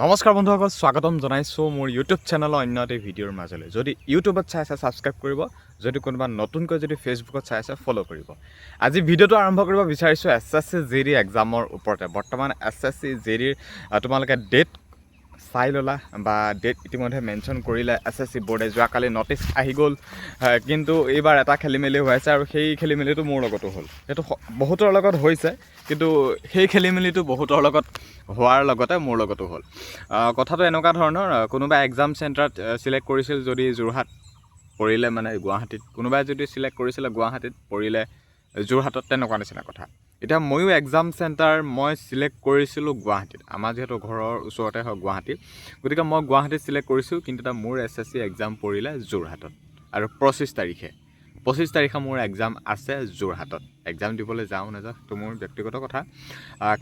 নমস্কাৰ বন্ধুসকল, স্বাগতম জনাইছোঁ মোৰ ইউটিউব চেনেলৰ অন্য এটা ভিডিঅ'ৰ মাজলৈ। যদি ইউটিউবত চাই আছে ছাবস্ক্ৰাইব কৰিব, যদি কোনোবা নতুনকৈ যদি ফেচবুকত চাই আছে ফ'ল' কৰিব। আজি ভিডিঅ'টো আৰম্ভ কৰিব বিচাৰিছোঁ SSC JEE এক্সামৰ ওপৰতে। বৰ্তমান SSC JEE তোমালোকে ডেট চাই ল'লা বা ডেট ইতিমধ্যে মেনশ্যন কৰিলে SSC বোৰ্ডে। যোৱাকালি নটিচ আহি গ'ল, কিন্তু এইবাৰ এটা খেলিমেলি হৈ আছে আৰু সেই খেলিমেলিটো মোৰ লগতো হ'ল। সেইটো বহুতৰ লগত হৈছে, কিন্তু সেই খেলিমেলিটো বহুতৰ লগত হোৱাৰ লগতে মোৰ লগতো হ'ল। কথাটো এনেকুৱা ধৰণৰ, কোনোবা এক্সাম চেণ্টাৰত চিলেক্ট কৰিছিল যদি যোৰহাট পৰিলে মানে গুৱাহাটীত, কোনোবাই যদি চিলেক্ট কৰিছিলে গুৱাহাটীত পৰিলে যোৰহাটত, তেনেকুৱা নিচিনা কথা। এতিয়া ময়ো এক্সাম চেণ্টাৰ মই চিলেক্ট কৰিছিলোঁ গুৱাহাটীত। আমাৰ যিহেতু ঘৰৰ ওচৰতে হয় গুৱাহাটী, গতিকে মই গুৱাহাটীত চিলেক্ট কৰিছোঁ, কিন্তু এটা মোৰ SSC এক্সাম পৰিলে যোৰহাটত। আৰু 25 তাৰিখে মোৰ এক্সাম আছে যোৰহাটত। এক্সাম দিবলৈ যাওঁ নাযাওঁ সেইটো মোৰ ব্যক্তিগত কথা।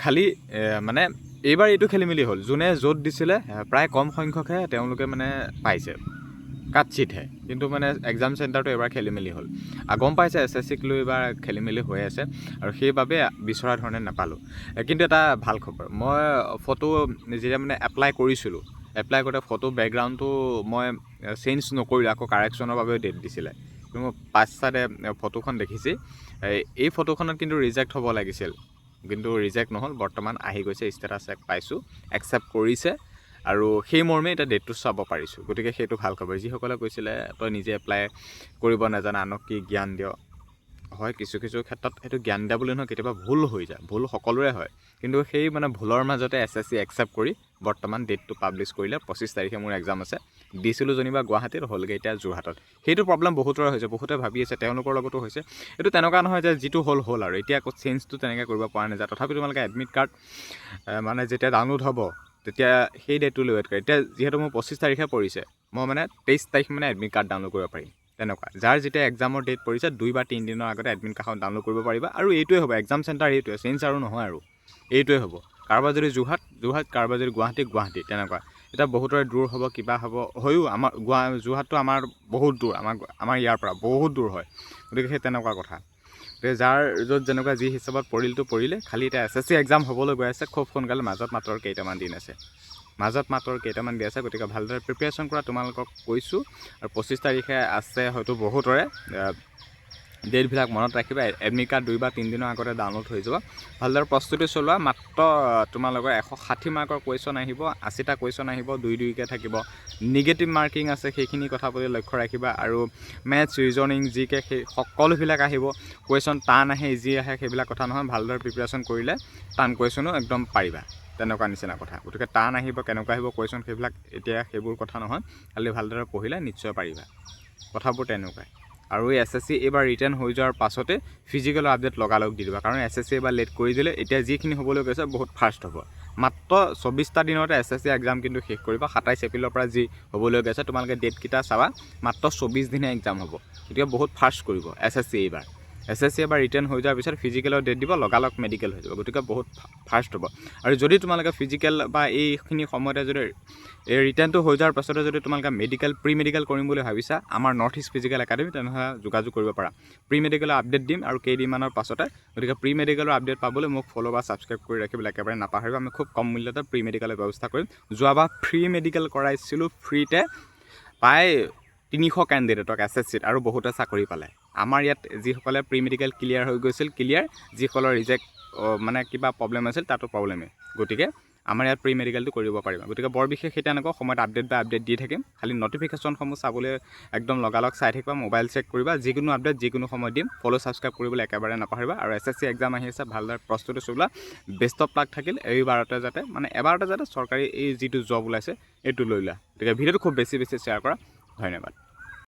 খালি মানে এইবাৰ এইটো খেলিমেলি হ'ল, যোনে য'ত দিছিলে প্ৰায় কম সংখ্যকহে তেওঁলোকে মানে পাইছে, কাটচিটহে। কিন্তু মানে এক্সাম চেণ্টাৰটো এবাৰ খেলিমেলি হ'ল। গম পাইছে SSCক লৈ এইবাৰ খেলিমেলি হৈ আছে, আৰু সেইবাবে বিচৰা ধৰণে নাপালোঁ। কিন্তু এটা ভাল খবৰ, মই ফটো যেতিয়া মানে এপ্লাই কৰিছিলোঁ, এপ্লাই কৰোঁতে ফটো বেকগ্ৰাউণ্ডটো মই চেঞ্জ নকৰিলোঁ, আকৌ কাৰেকশ্যনৰ বাবেও ডেট দিছিলে। কিন্তু মই পাছচাইডে ফটোখন দেখিছে, এই ফটোখনত কিন্তু ৰিজেক্ট হ'ব লাগিছিল, কিন্তু ৰিজেক্ট নহ'ল। বৰ্তমান আহি গৈছে, ষ্টেটাছ পাইছোঁ, একচেপ্ট কৰিছে, আৰু সেই মৰ্মে এতিয়া ডেটটো চাব পাৰিছোঁ। গতিকে সেইটো ভাল খবৰ। যিসকলে কৈছিলে তই নিজে এপ্লাই কৰিব নাজানা, আনক কি জ্ঞান দিয়, হয় কিছু ক্ষেত্ৰত সেইটো জ্ঞান দিয়া বুলি নহয়, কেতিয়াবা ভুল হৈ যায়, ভুল সকলোৰে হয়। কিন্তু সেই মানে ভুলৰ মাজতে SSC একচেপ্ট কৰি বৰ্তমান ডেটটো পাব্লিছ কৰিলে। 25 তাৰিখে মোৰ এক্সাম আছে। দিছিলোঁ যেনিবা গুৱাহাটীত, হ'লগৈ এতিয়া যোৰহাটত। সেইটো প্ৰব্লেম বহুতৰে হৈছে, বহুতে ভাবি আছে, তেওঁলোকৰ লগতো হৈছে। এইটো তেনেকুৱা নহয় যে যিটো হ'ল আৰু এতিয়া আকৌ চেঞ্জটো তেনেকৈ কৰিব পৰা নাযায়। তথাপি তোমালোকে এডমিট কাৰ্ড মানে যেতিয়া ডাউনলোড হ'ব তেতিয়া সেই ডেটটো লৈ ৱেইট কৰে। এতিয়া যিহেতু মোৰ 25 তাৰিখে পৰিছে, মই মানে 23 তাৰিখ মানে এডমিট কাৰ্ড ডাউনলোড কৰিব পাৰিম। তেনেকুৱা যাৰ যেতিয়া এক্সামৰ ডেট পৰিছে 2 বা 3 দিনৰ আগতে এডমিট কাৰ্ডখন ডাউনলোড কৰিব পাৰিবা। আৰু এইটোৱে হ'ব এক্সাম চেণ্টাৰ, এইটোৱে চেঞ্জ আৰু নহয়, আৰু এইটোৱে হ'ব। কাৰোবাৰ যদি যোৰহাট, কাৰোবাৰ যদি গুৱাহাটী, তেনেকুৱা। এতিয়া বহুতৰে দূৰ হ'ব, কিবা হ'ব, হয়ও আমাৰ যোৰহাটটো আমাৰ বহুত দূৰ, আমাৰ ইয়াৰ পৰা বহুত দূৰ হয়। গতিকে সেই তেনেকুৱা কথা। গতিকে যাৰ য'ত যেনেকুৱা যি হিচাপত পৰিলে। খালি এতিয়া SSC এক্সাম হ'বলৈ গৈ আছে খুব সোনকালে, মাজত মাত্ৰ কেইটামান দিন আছে, গতিকে ভালদৰে প্ৰিপেৰেশ্যন কৰা তোমালোকক কৈছোঁ। আৰু 25 তাৰিখে আছে হয়তো বহুতৰে, ডেটবিলাক মনত ৰাখিবা। এডমিট কাৰ্ড 2 বা 3 দিনৰ আগতে ডাউনলোড হৈ যাব। ভালদৰে প্ৰস্তুতি চলোৱা। মাত্ৰ তোমালোকৰ 160 মাৰ্কৰ কুৱেশ্যন আহিব, 80টা কুৱেশ্যন আহিব, 2-2কৈ থাকিব। নিগেটিভ মাৰ্কিং আছে, সেইখিনি কথা প্ৰতি লক্ষ্য ৰাখিবা। আৰু মেথছ, ৰিজনিং, জিকে সেই সকলোবিলাক আহিব। কুৱেশ্যন টান আহে, ইজি আহে, সেইবিলাক কথা নহয়। ভালদৰে প্ৰিপেৰেশ্যন কৰিলে টান কুৱেশ্যনো একদম পাৰিবা, তেনেকুৱা নিচিনা কথা। গতিকে টান আহিব, কেনেকুৱা আহিব কুৱেশ্যন, সেইবিলাক এতিয়া সেইবোৰ কথা নহয়। খালি ভালদৰে পঢ়িলে নিশ্চয় পাৰিবা, কথাবোৰ তেনেকুৱাই। আৰু এই SSC এইবাৰ ৰিটাৰ্ণ হৈ যোৱাৰ পাছতে ফিজিকেলৰ আপডেট লগালগ দি দিবা, কাৰণ SSC এইবাৰ লেট কৰি দিলে। এতিয়া যিখিনি হ'বলৈ গৈছে বহুত ফাষ্ট হ'ব। মাত্ৰ 24টা দিনতে SSC এক্সাম কিন্তু শেষ কৰিবা। 27 এপ্ৰিলৰ পৰা যি হ'বলৈ গৈছে, তোমালোকে ডেটকেইটা চাবা, মাত্ৰ 24 দিনে এক্সাম হ'ব। গতিকে বহুত ফাষ্ট কৰিব SSC এইবাৰ। SSC এবাৰ ৰিটাৰ্ণ হৈ যোৱাৰ পিছত ফিজিকেলৰ ডেট দিব, লগালগ মেডিকেল হৈ যাব। গতিকে বহুত ফাষ্ট হ'ব। আৰু যদি তোমালোকে ফিজিকেল বা এইখিনি সময়তে যদি এই ৰিটাৰ্ণটো হৈ যোৱাৰ পাছতে যদি তোমালোকে প্ৰি মেডিকেল কৰিম বুলি ভাবিছা, আমাৰ নৰ্থ ইষ্ট ফিজিকেল একাডেমি, তেনেহ'লে যোগাযোগ কৰিব পাৰা। প্ৰি মেডিকেলৰ আপডেট দিম আৰু কেইদিনমানৰ পাছতে। গতিকে প্ৰি মেডিকেলৰ আপডেট পাবলৈ মোক ফ'ল' বা ছাবস্ক্ৰাইব কৰি ৰাখিবলৈ একেবাৰে নাপাহৰিবা। আমি খুব কম মূল্যতে প্ৰি মেডিকেলৰ ব্যৱস্থা কৰিম। যোৱাবাৰ ফ্ৰী মেডিকেল কৰাইছিলোঁ, ফ্ৰীতে প্ৰায় 300 কেণ্ডিডেটক SSCত, আৰু বহুতে চাকৰি পালে। আমাৰ ইয়াত যিসকলে প্ৰি মেডিকেল ক্লিয়াৰ হৈ গৈছিল, যিসকলৰ ৰিজেক্ট মানে কিবা প্ৰব্লেম আছিল, তাতো প্ৰব্লেমেই। গতিকে আমাৰ ইয়াত প্ৰি মেডিকেলটো কৰিব পাৰিবা। গতিকে বৰ বিশেষ সেই তেনেকুৱা সময়ত আপডেট দি থাকিম। খালি নটিফিকেশ্যনসমূহ চাবলৈ একদম লগালগ চাই থাকিবা, মোবাইল চেক কৰিবা। যিকোনো আপডেট যিকোনো সময়ত দিম। ফ'ল' ছাবস্ক্ৰাইব কৰিবলৈ একেবাৰে নাপাহৰিবা। আৰু SSC এক্সাম আহি আছে, ভালদৰে প্ৰস্তুতি চলোৱা। বেষ্ট অফ লাক থাকিল। এবাৰতে যাতে চৰকাৰী এই যিটো জব ওলাইছে এইটো লৈ লোৱা। গতিকে ভিডিঅ'টো খুব বেছি শ্বেয়াৰ কৰা। ধন্যবাদ।